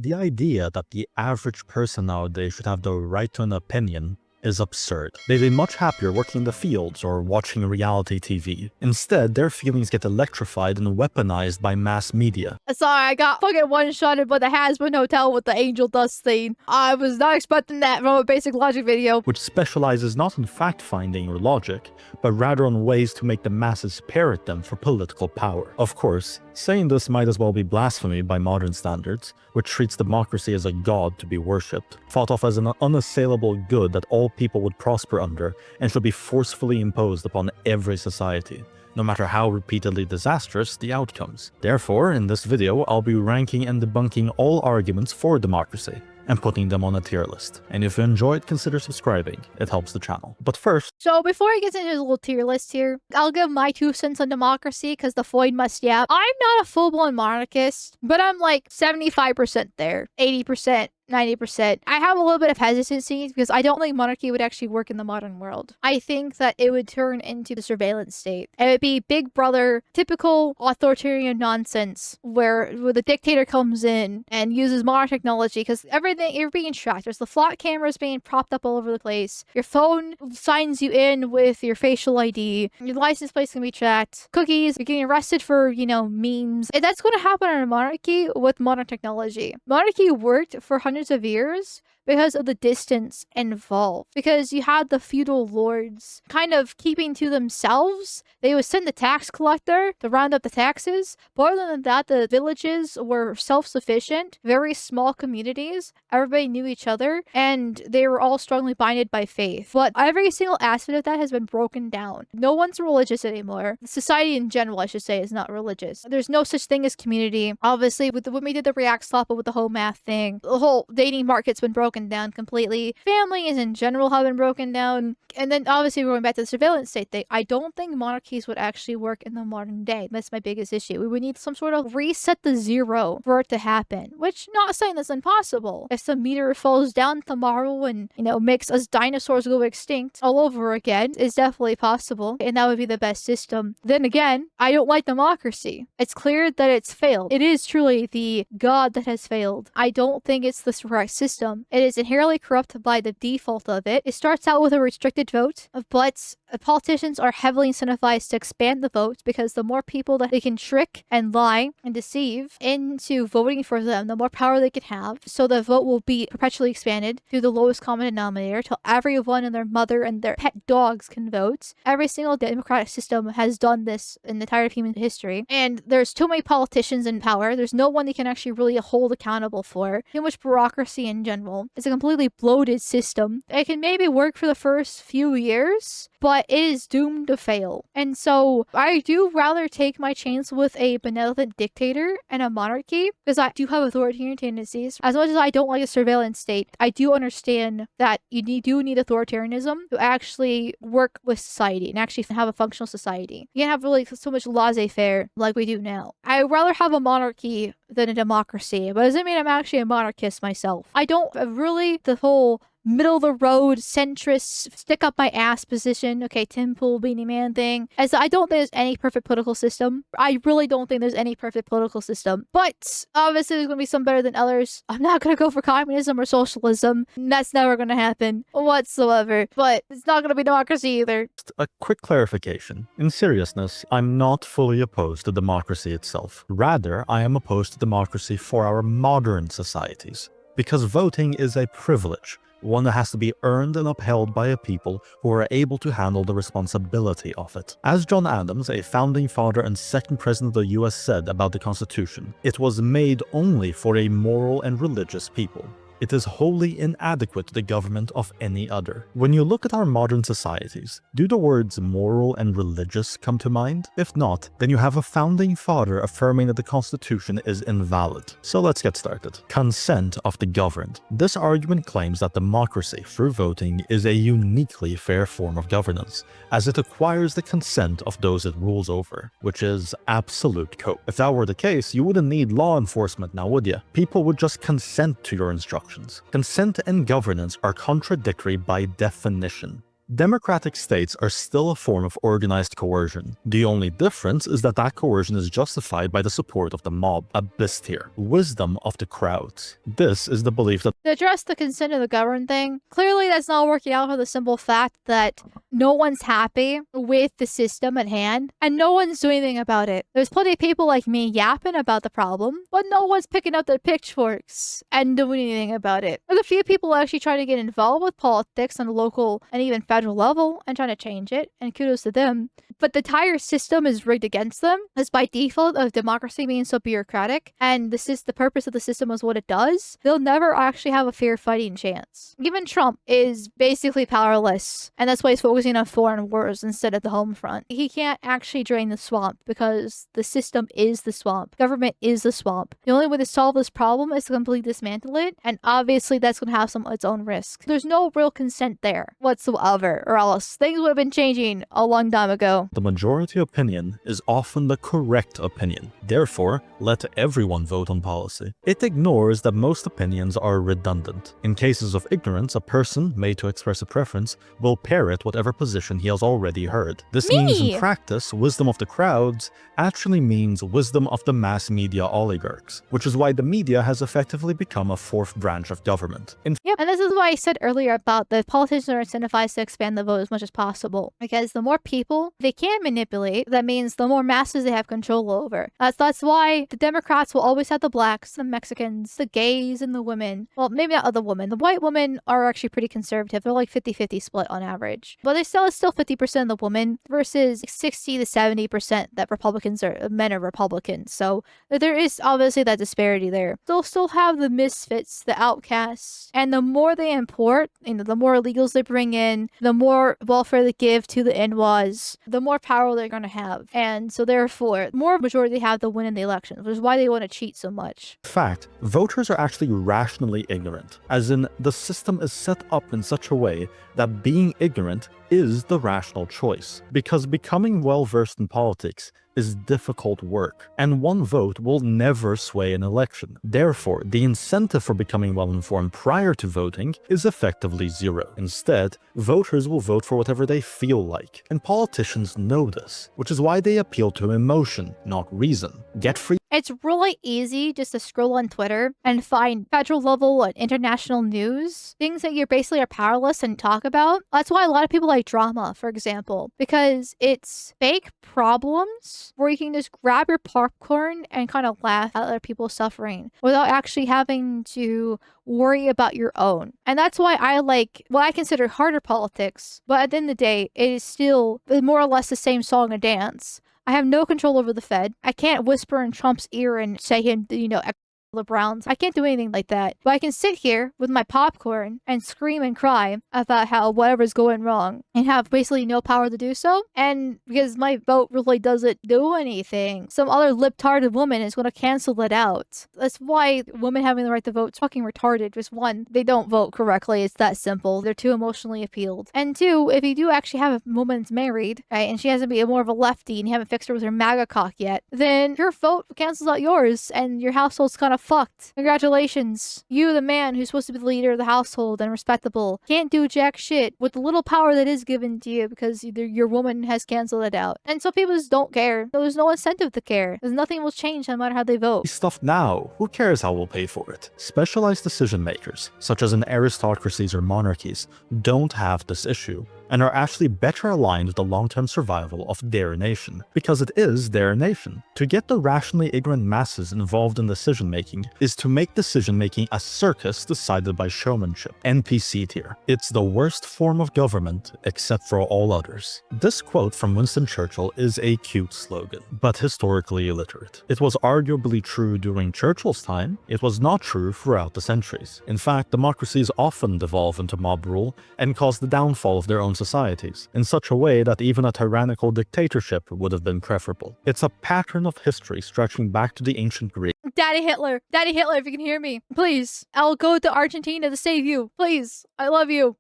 The idea that the average person nowadays should have the right to an opinion is absurd. They'd be much happier working in the fields or watching reality TV. Instead, their feelings get electrified and weaponized by mass media. Sorry, I got fucking one-shotted by the Hasbin Hotel with the angel dust scene. I was not expecting that from a basic logic video. Which specializes not in fact-finding or logic, but rather on ways to make the masses parrot them for political power. Of course, saying this might as well be blasphemy by modern standards, which treats democracy as a god to be worshipped, thought of as an unassailable good that all people would prosper under and should be forcefully imposed upon every society, no matter how repeatedly disastrous the outcomes. Therefore, in this video, I'll be ranking and debunking all arguments for democracy and putting them on a tier list. And if you enjoyed, consider subscribing. It helps the channel. But first... So before I get into the little tier list here, I'll give my 2 cents on democracy because the Floyd must yap. I'm not a full-blown monarchist, but I'm like 75% there, 80%. 90%. I have a little bit of hesitancy because I don't think monarchy would actually work in the modern world. I think that it would turn into the surveillance state. It would be Big Brother, typical authoritarian nonsense where the dictator comes in and uses modern technology because everything, you're being tracked. There's the flock cameras being propped up all over the place. Your phone signs you in with your facial ID. Your license plates can be tracked. Cookies, you're getting arrested for, memes. And that's going to happen in a monarchy with modern technology. Monarchy worked for hundreds of years because of the distance involved. Because you had the feudal lords kind of keeping to themselves. They would send the tax collector to round up the taxes. But other than that, the villages were self-sufficient, very small communities. Everybody knew each other, and they were all strongly binded by faith. But every single aspect of that has been broken down. No one's religious anymore. Society in general, I should say, is not religious. There's no such thing as community. Obviously, when we did the React swap with the whole math thing, the whole dating market's been broken down completely. Families in general have been broken down. And then obviously we're going back to the surveillance state thing. I don't think monarchies would actually work in the modern day. That's my biggest issue. We would need some sort of reset the zero for it to happen, which not saying that's impossible. If the meteor falls down tomorrow and, makes us dinosaurs go extinct all over again, is definitely possible. And that would be the best system. Then again, I don't like democracy. It's clear that it's failed. It is truly the god that has failed. I don't think it's the correct system. It is inherently corrupt by the default of it. It starts out with a restricted vote, but politicians are heavily incentivized to expand the vote because the more people that they can trick and lie and deceive into voting for them, the more power they can have. So the vote will be perpetually expanded to the lowest common denominator till everyone and their mother and their pet dogs can vote. Every single democratic system has done this in the entire of human history. And there's too many politicians in power. There's no one they can actually really hold accountable for. Too much bureaucracy in general. It's a completely bloated system. It can maybe work for the first few years, but it is doomed to fail. And so I do rather take my chance with a benevolent dictator and a monarchy because I do have authoritarian tendencies. As much as I don't like a surveillance state, I do understand that you do need authoritarianism to actually work with society and actually have a functional society. You can't have really so much laissez-faire like we do now. I would rather have a monarchy than a democracy, but it doesn't mean I'm actually a monarchist myself. I don't really the whole middle of the road centrist stick up my ass position, okay, Tim Pool beanie man thing, as I don't think there's any perfect political system. I really don't think there's any perfect political system, but obviously there's gonna be some better than others. I'm not gonna go for communism or socialism. That's never gonna happen whatsoever, but it's not gonna be democracy either. Just a quick clarification. In seriousness, I'm not fully opposed to democracy itself. Rather, I am opposed to democracy for our modern societies, because voting is a privilege. One that has to be earned and upheld by a people who are able to handle the responsibility of it. As John Adams, a founding father and second president of the US, said about the Constitution, it was made only for a moral and religious people. It is wholly inadequate to the government of any other. When you look at our modern societies, do the words moral and religious come to mind? If not, then you have a founding father affirming that the Constitution is invalid. So let's get started. Consent of the governed. This argument claims that democracy through voting is a uniquely fair form of governance, as it acquires the consent of those it rules over, which is absolute cope. If that were the case, you wouldn't need law enforcement now, would you? People would just consent to your instructions. Consent and governance are contradictory by definition. Democratic states are still a form of organized coercion. The only difference is that that coercion is justified by the support of the mob, a bis tier, wisdom of the crowds. This is the belief that To address the consent of the governed thing, clearly that's not working out for the simple fact that no one's happy with the system at hand, and no one's doing anything about it. There's plenty of people like me yapping about the problem, but no one's picking up their pitchforks and doing anything about it. There's a few people actually trying to get involved with politics on a local and even federal level and trying to change it, and kudos to them. But the entire system is rigged against them, as by default of democracy being so bureaucratic, and the purpose of the system is what it does. They'll never actually have a fair fighting chance. Even Trump is basically powerless, and that's why he's focusing on foreign wars instead of the home front. He can't actually drain the swamp because the system is the swamp. Government is the swamp. The only way to solve this problem is to completely dismantle it, and obviously that's going to have some of its own risks. There's no real consent there whatsoever, or else things would have been changing a long time ago. the majority opinion is often the correct opinion. Therefore, let everyone vote on policy. It ignores that most opinions are redundant. In cases of ignorance, a person made to express a preference will parrot whatever position he has already heard. This means in practice, wisdom of the crowds actually means wisdom of the mass media oligarchs, which is why the media has effectively become a fourth branch of government. Yep, and this is why I said earlier about the politicians are incentivized to expand the vote as much as possible. Because the more people they can manipulate, that means the more masses they have control over. That's why the Democrats will always have the blacks, the Mexicans, the gays, and the women. Well, maybe not the women. The white women are actually pretty conservative. They're like 50-50 split on average. But it's still 50% of the women versus 60 to 70% that men are Republicans. So there is obviously that disparity there. They'll still have the misfits, the outcasts, and the more they import, the more illegals they bring in, the more welfare they give to the NWAs, the more power they're going to have. And so therefore, more majority they have to win in the elections, which is why they want to cheat so much. In fact, voters are actually rationally ignorant, as in the system is set up in such a way that being ignorant is the rational choice, because becoming well-versed in politics is difficult work, and one vote will never sway an election. Therefore, the incentive for becoming well-informed prior to voting is effectively zero. Instead, voters will vote for whatever they feel like, and politicians know this, which is why they appeal to emotion, not reason. Get free. It's really easy just to scroll on Twitter and find federal level and international news, things that you basically are powerless and talk about. That's why a lot of people like drama, for example, because it's fake problems where you can just grab your popcorn and kind of laugh at other people suffering without actually having to worry about your own. And that's why I like what I consider harder politics, but at the end of the day, it is still more or less the same song and dance. I have no control over the Fed. I can't whisper in Trump's ear and say him, the Browns. I can't do anything like that. But I can sit here with my popcorn and scream and cry about how whatever's going wrong and have basically no power to do so. And because my vote really doesn't do anything, some other libtarded woman is going to cancel it out. That's why women having the right to vote is fucking retarded. Just one, they don't vote correctly. It's that simple. They're too emotionally appealed. And two, if you do actually have a woman that's married, right, and she hasn't been more of a lefty and you haven't fixed her with her MAGA cock yet, then your vote cancels out yours and your household's kind of fucked. Congratulations. You, the man who's supposed to be the leader of the household and respectable, can't do jack shit with the little power that is given to you because either your woman has canceled it out. And so people just don't care. There's no incentive to care. Because nothing will change no matter how they vote. Stuff now. Who cares how we'll pay for it? Specialized decision makers, such as in aristocracies or monarchies, don't have this issue, and are actually better aligned with the long-term survival of their nation, because it is their nation. To get the rationally ignorant masses involved in decision-making is to make decision-making a circus decided by showmanship. NPC tier. It's the worst form of government, except for all others. This quote from Winston Churchill is a cute slogan, but historically illiterate. It was arguably true during Churchill's time. It was not true throughout the centuries. In fact, democracies often devolve into mob rule and cause the downfall of their own societies, in such a way that even a tyrannical dictatorship would have been preferable. It's a pattern of history stretching back to the ancient Greeks. Daddy Hitler, if you can hear me, please, I'll go to Argentina to save you. Please, I love you.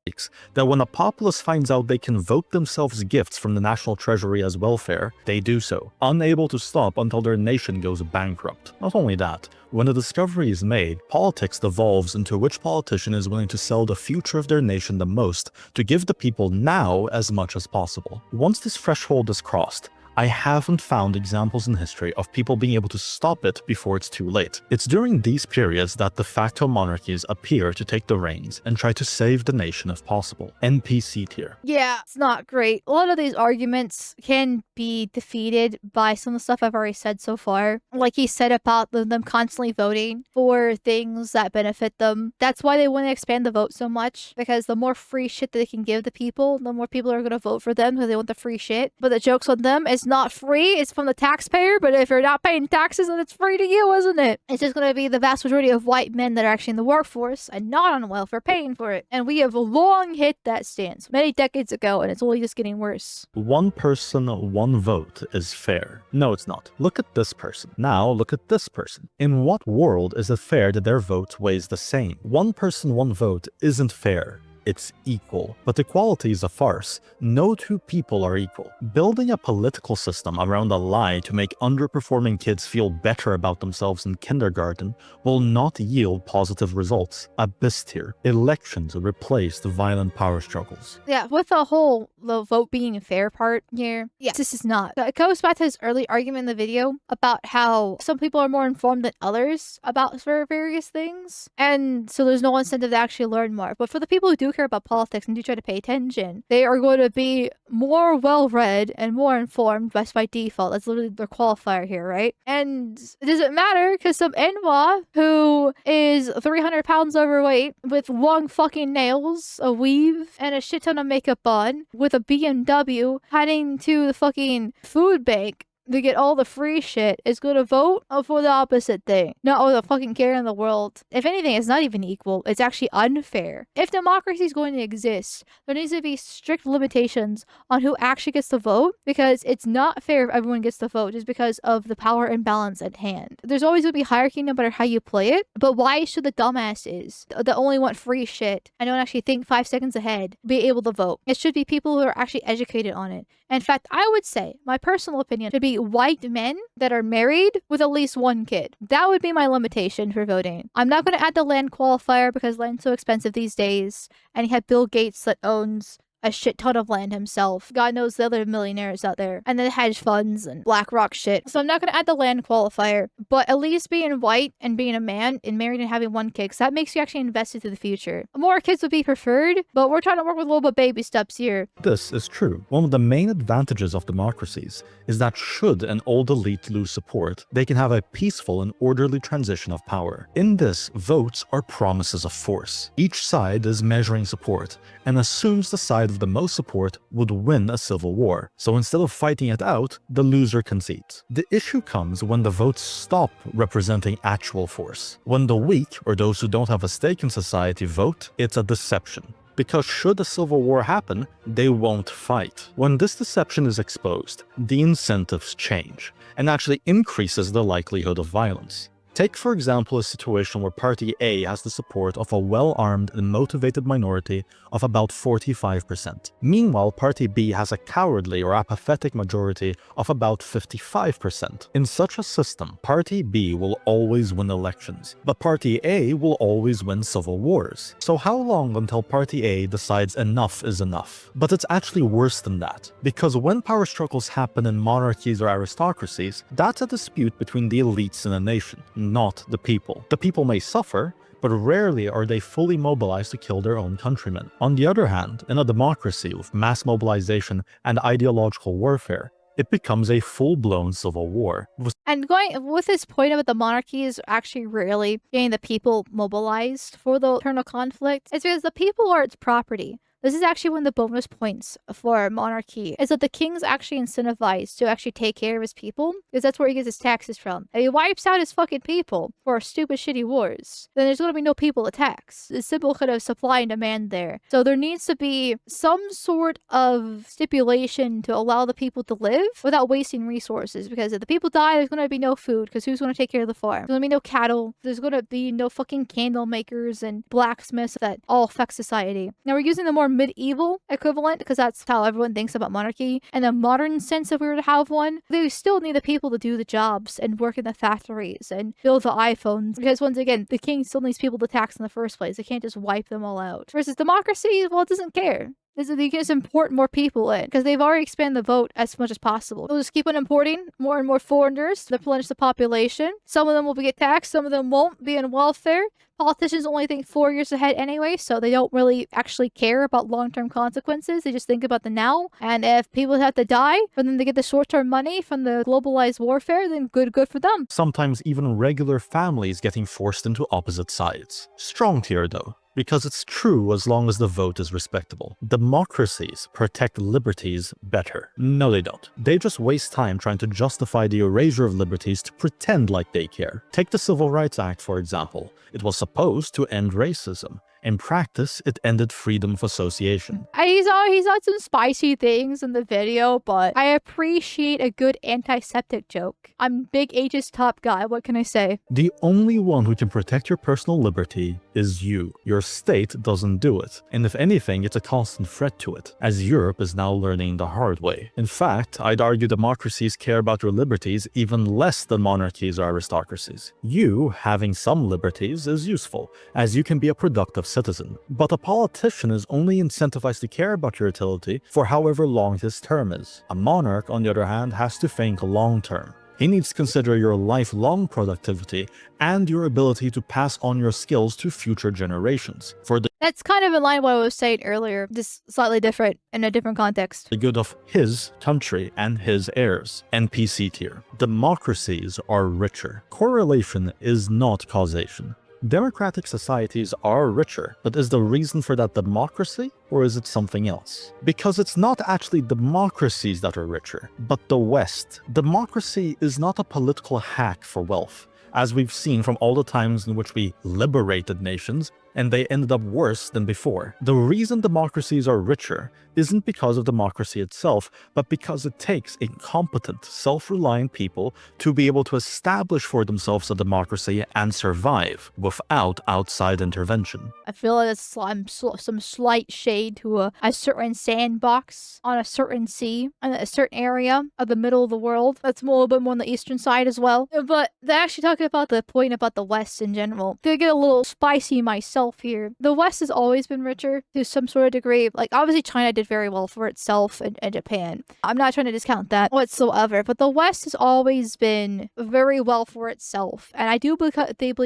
That when a populace finds out they can vote themselves gifts from the national treasury as welfare, they do so, unable to stop until their nation goes bankrupt. Not only that, When a discovery is made, politics devolves into which politician is willing to sell the future of their nation the most to give the people now as much as possible. Once this threshold is crossed, I haven't found examples in history of people being able to stop it before it's too late. It's during these periods that de facto monarchies appear to take the reins and try to save the nation if possible. NPC tier. Yeah, it's not great. A lot of these arguments can be defeated by some of the stuff I've already said so far. Like he said about them constantly voting for things that benefit them. That's why they want to expand the vote so much, because the more free shit that they can give the people, the more people are going to vote for them because they want the free shit. But the joke's on them. It's not free, it's from the taxpayer, but if you're not paying taxes, then it's free to you, isn't it? It's just going to be the vast majority of white men that are actually in the workforce and not on welfare paying for it. And we have long hit that stance many decades ago, and it's only just getting worse. One person, one vote is fair. No, it's not. Look at this person. Now look at this person. In what world is it fair that their vote weighs the same? One person, one vote isn't fair. It's equal. But equality is a farce. No two people are equal. Building a political system around a lie to make underperforming kids feel better about themselves in kindergarten will not yield positive results. Abyss tier. Elections replace the violent power struggles. Yeah, with the whole vote being fair part here, yeah, this is not. It goes back to his early argument in the video about how some people are more informed than others about various things, and so there's no incentive to actually learn more. But for the people who do care about politics and do try to pay attention, they are going to be more well-read and more informed just by default. That's literally their qualifier here, right? And it doesn't matter because some Enwa who is 300 pounds overweight with long fucking nails, a weave, and a shit ton of makeup on with a BMW heading to the fucking food bank to get all the free shit is going to vote for the opposite thing. Not all the fucking care in the world. If anything, it's not even equal. It's actually unfair. If democracy is going to exist, there needs to be strict limitations on who actually gets to vote, because it's not fair if everyone gets to vote just because of the power imbalance at hand. There's always going to be hierarchy no matter how you play it, but why should the dumbasses that only want free shit and don't actually think 5 seconds ahead be able to vote? It should be people who are actually educated on it. In fact, I would say, my personal opinion, should be white men that are married with at least one kid. That would be my limitation for voting. I'm not going to add the land qualifier because land's so expensive these days, and you have Bill Gates that owns a shit ton of land himself. God knows the other millionaires out there. And then hedge funds and BlackRock shit. So I'm not going to add the land qualifier. But at least being white and being a man and married and having one kid, because that makes you actually invested to the future. More kids would be preferred, but we're trying to work with little bit baby steps here. This is true. One of the main advantages of democracies is that should an old elite lose support, they can have a peaceful and orderly transition of power. In this, votes are promises of force. Each side is measuring support and assumes the side of the most support would win a civil war. So instead of fighting it out, the loser concedes. The issue comes when the votes stop representing actual force. When the weak, or those who don't have a stake in society, vote, it's a deception. Because should a civil war happen, they won't fight. When this deception is exposed, the incentives change, and actually increases the likelihood of violence. Take, for example, a situation where Party A has the support of a well-armed and motivated minority of about 45%. Meanwhile, Party B has a cowardly or apathetic majority of about 55%. In such a system, Party B will always win elections, but Party A will always win civil wars. So how long until Party A decides enough is enough? But it's actually worse than that, because when power struggles happen in monarchies or aristocracies, that's a dispute between the elites in a nation, not the people. The people may suffer, but rarely are they fully mobilized to kill their own countrymen. On the other hand, in a democracy with mass mobilization and ideological warfare, it becomes a full-blown civil war. And going with this point about the monarchy is actually rarely getting the people mobilized for the internal conflict, it's because the people are its property. This is actually one of the bonus points for monarchy, is that the king's actually incentivized to actually take care of his people, because that's where he gets his taxes from. If he wipes out his fucking people for stupid shitty wars, then there's going to be no people to tax. It's simple kind of supply and demand there. So there needs to be some sort of stipulation to allow the people to live without wasting resources, because if the people die, there's going to be no food, because who's going to take care of the farm? There's going to be no cattle. There's going to be no fucking candle makers and blacksmiths that all affect society. Now we're using the more more medieval equivalent, because that's how everyone thinks about monarchy. In a modern sense, if we were to have one, they still need the people to do the jobs and work in the factories and build the iPhones. Because once again, the king still needs people to tax in the first place. They can't just wipe them all out. Versus democracy, well, it doesn't care. They can just import more people in because they've already expanded the vote as much as possible. They'll just keep on importing more and more foreigners to replenish the population. Some of them will get taxed, some of them won't be on welfare. Politicians only think 4 years ahead anyway, so they don't really actually care about long-term consequences. They just think about the now. And if people have to die for them to get the short-term money from the globalized warfare, then good for them. Sometimes even regular families getting forced into opposite sides. Strong tier though, because it's true as long as the vote is respectable. Democracies protect liberties better. No, they don't. They just waste time trying to justify the erasure of liberties to pretend like they care. Take the Civil Rights Act, for example. It was supposed to end racism. In practice, it ended freedom of association. He's had some spicy things in the video, but I appreciate a good antiseptic joke. I'm Big H's top guy, what can I say? The only one who can protect your personal liberty is you. Your state doesn't do it. And if anything, it's a constant threat to it, as Europe is now learning the hard way. In fact, I'd argue democracies care about your liberties even less than monarchies or aristocracies. You having some liberties is useful, as you can be a productive citizen. But a politician is only incentivized to care about your utility for however long his term is. A monarch, on the other hand, has to think long term. He needs to consider your lifelong productivity and your ability to pass on your skills to future generations. That's kind of in line with what I was saying earlier, just slightly different in a different context. The good of his country and his heirs. NPC tier. Democracies are richer. Correlation is not causation. Democratic societies are richer, but is the reason for that democracy, or is it something else? Because it's not actually democracies that are richer, but the West. Democracy is not a political hack for wealth, as we've seen from all the times in which we liberated nations, and they ended up worse than before. The reason democracies are richer isn't because of democracy itself, but because it takes a competent, self-reliant people to be able to establish for themselves a democracy and survive without outside intervention. I feel like it's some slight shade to a certain sandbox on a certain sea in a certain area of the middle of the world. That's a little bit more on the eastern side as well. But they're actually talking about the point about the West in general. They get a little spicy myself here. The West has always been richer to some sort of degree. Like, obviously China did very well for itself and Japan. I'm not trying to discount that whatsoever, but the West has always been very well for itself. And I do believe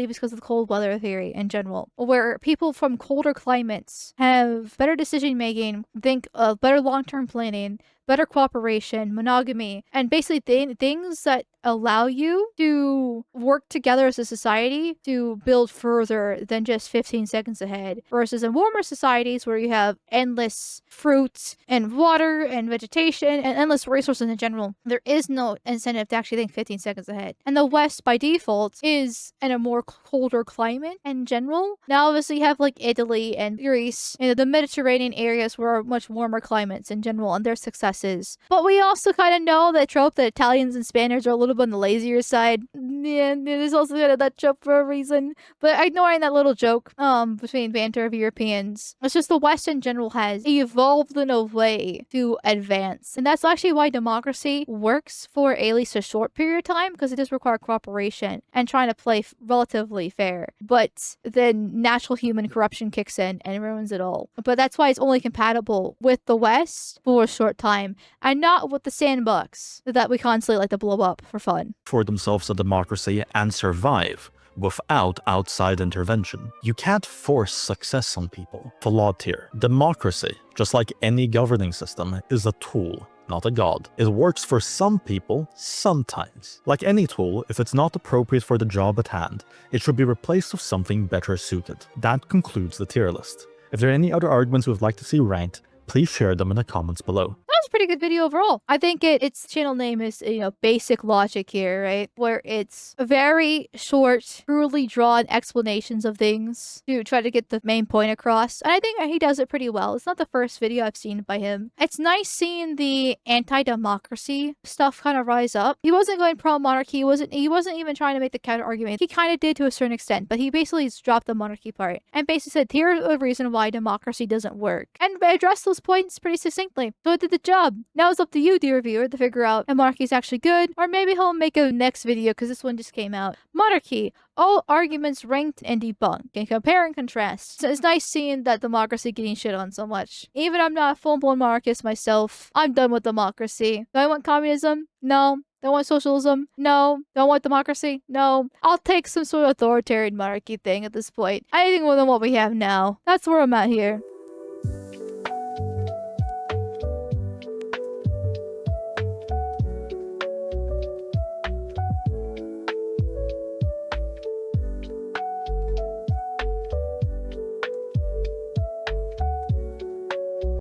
it's because of the cold weather theory in general, where people from colder climates have better decision making, think of better long-term planning, better cooperation, monogamy, and basically things that allow you to work together as a society to build further than just 15 seconds ahead. Versus in warmer societies where you have endless fruits and water and vegetation and endless resources in general, there is no incentive to actually think 15 seconds ahead. And the West, by default, is in a more colder climate in general. Now, obviously, you have like Italy and Greece, the Mediterranean areas where are much warmer climates in general, and their successes. But we also kind of know that trope that Italians and Spaniards are a little bit on the lazier side. Yeah, there's also kind of that trope for a reason. But ignoring that little joke between banter of Europeans, it's just the West in general has evolved in a way to advance. And that's actually why democracy works for at least a short period of time, because it does require cooperation and trying to play relatively fair. But then natural human corruption kicks in and ruins it all. But that's why it's only compatible with the West for a short time, and not with the sandbox that we constantly like to blow up for fun. For themselves a democracy and survive without outside intervention. You can't force success on people. Flawed tier. Democracy, just like any governing system, is a tool, not a god. It works for some people, sometimes. Like any tool, if it's not appropriate for the job at hand, it should be replaced with something better suited. That concludes the tier list. If there are any other arguments you would like to see ranked, please share them in the comments below. That was pretty good video overall. I think its channel name is, basic logic here, right? Where it's very short, truly drawn explanations of things to try to get the main point across. And I think he does it pretty well. It's not the first video I've seen by him. It's nice seeing the anti-democracy stuff kind of rise up. He wasn't going pro-monarchy. He wasn't even trying to make the counter argument. He kind of did to a certain extent, but he basically dropped the monarchy part and basically said, here's a reason why democracy doesn't work. And addressed those points pretty succinctly. So it did the job. Now it's up to you, dear viewer, to figure out if monarchy is actually good, or maybe he'll make a next video because this one just came out. Monarchy. All arguments ranked and debunked. And compare and contrast. So it's nice seeing that democracy getting shit on so much. Even I'm not a full-blown monarchist myself. I'm done with democracy. Do I want communism? No. Don't want socialism? No. Don't want democracy? No. I'll take some sort of authoritarian monarchy thing at this point. Anything more than what we have now. That's where I'm at here.